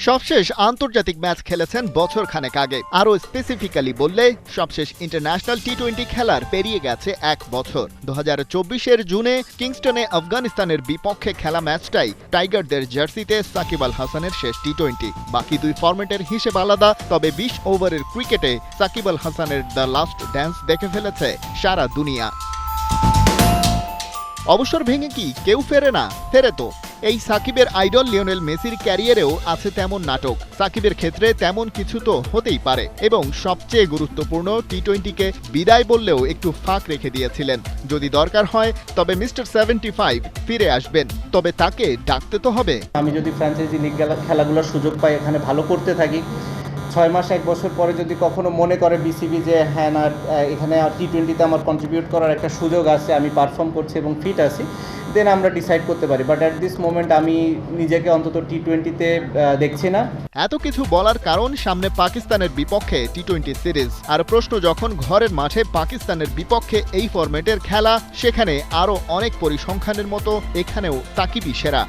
সবশেষ আন্তর্জাতিক ম্যাচ খেলেছেন বছর খানেক আগে। আরও স্পেসিফিক্যালি বললে সবশেষ ইন্টারন্যাশনাল টি-20 খেলার পেরিয়ে গেছে 1 বছর। 2024-এর জুনে কিংস্টনে আফগানিস্তানের বিপক্ষে খেলা ম্যাচটাই টাইগারদের জার্সিতে সাকিব আল হাসানের শেষ টি-20। বাকি দুই ফরম্যাটের হিসেব আলাদা, তবে 20 ওভারের ক্রিকেটে সাকিব আল হাসানের দ্য লাস্ট ড্যান্স দেখে ফেলেছে সারা দুনিয়া। অবসর ভেঙে কি কেউ ফেরে না? ফেরে তো। এই সাকিবের আইডল লিওনেল মেসির ক্যারিয়ারেও আছে তেমন নাটক। সাকিবের ক্ষেত্রে তেমন কিছু তো হতেই পারে, এবং সবচেয়ে গুরুত্বপূর্ণ টি-20কে বিদায় বললেও একটু ফাঁক রেখে দিয়েছিলেন। যদি দরকার হয় তবে মিস্টার 75 ফিরে আসবেন, তবে তাকে ডাকতে তো হবে। আমি যদি ফ্র্যাঞ্চাইজি লিগ খেলাগুলোর সুযোগ পাই, এখানে ভালো করতে থাকি, 6 মাস 1 বছর পরে যদি কখনো মনে করে বিসিবি যে হ্যাঁ না এখানে টি-20তে আমার কন্ট্রিবিউট করার একটা সুযোগ আছে, আমি পারফর্ম করছি এবং ফিট আছি, দেন আমরা ডিসাইড করতে পারি। বাট অ্যাট দিস মোমেন্ট আমি নিজেকে অন্তত টি-20তে দেখছি না। এত কিছু বলার কারণ সামনে পাকিস্তানের বিপক্ষে টি-20 সিরিজ, আর প্রশ্ন যখন ঘরের মাঠে পাকিস্তানের বিপক্ষে এই ফরম্যাটের খেলা, সেখানে আরও অনেক পরিসংখ্যানের মতো এখানেও সাকিবই সেরা।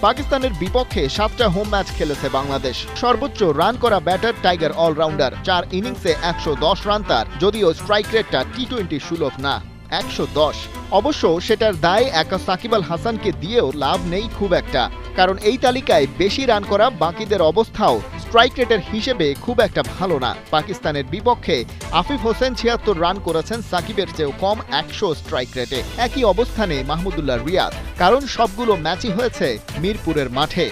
পাকিস্তানের বিপক্ষে 7টা হোম ম্যাচ খেলেছে বাংলাদেশ। সর্বোচ্চ রান করা ব্যাটার টাইগার অলরাউন্ডার, 4 ইনিংসে 110 রান তার, যদিও স্ট্রাইক রেটটা টি-20 সুলভ না, 110। অবশ্য সেটার দায় একা সাকিব আল হাসানকে দিয়েও লাভ নেই খুব একটা, কারণ এই তালিকায় বেশি রান করা বাকিদের অবস্থাও স্ট্রাইক রেটের হিসেবে খুব একটা ভালো না। পাকিস্তানের বিপক্ষে আফিফ হোসেন 76 রান করেছেন, সাকিবের চেয়েও কম 100 স্ট্রাইক রেটে। একই অবস্থানে মাহমুদুল্লাহ রিয়াদ, কারণ সবগুলো ম্যাচই হয়েছে মিরপুরের মাঠে।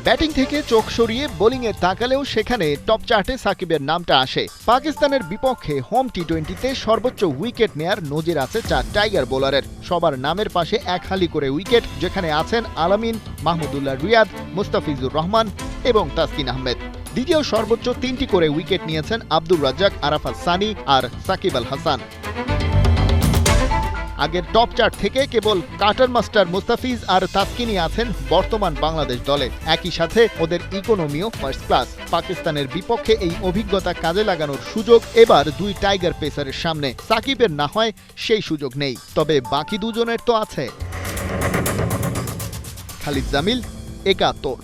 ব্যাটিং থেকে চোখ সরিয়ে বোলিংয়ে তাকালেও সেখানে টপ চার্টে সাকিবের নামটা আসে। পাকিস্তানের বিপক্ষে হোম টি-20তে সর্বোচ্চ উইকেট নেয়ার নজির আছে 4 টাইগার বোলারের। সবার নামের পাশে এক হালি করে উইকেট, যেখানে আছেন আলামিন, মাহমুদুল্লাহ রিয়াদ, মুস্তাফিজুর রহমান এবং তাসকিন আহমেদ। দ্বিতীয় সর্বোচ্চ 3টি করে উইকেট নিয়েছেন আব্দুর রাজ্জাক, আরাফাত সানি আর সাকিব আল হাসান। আগের টপ চার্ট থেকে কেবল কাটার মাস্টার মুস্তাফিজ আর তাসকিনই আছেন বর্তমান বাংলাদেশ দলে। একই সাথে ওদের ইকোনমিও ফার্স্ট ক্লাস। পাকিস্তানের বিপক্ষে এই অভিজ্ঞতা কাজে লাগানোর সুযোগ এবার দুই টাইগার পেসারের সামনে। সাকিবের না হয় সেই সুযোগ নেই, তবে বাকি দুজনের তো আছে। খালিদ জামিল, 71।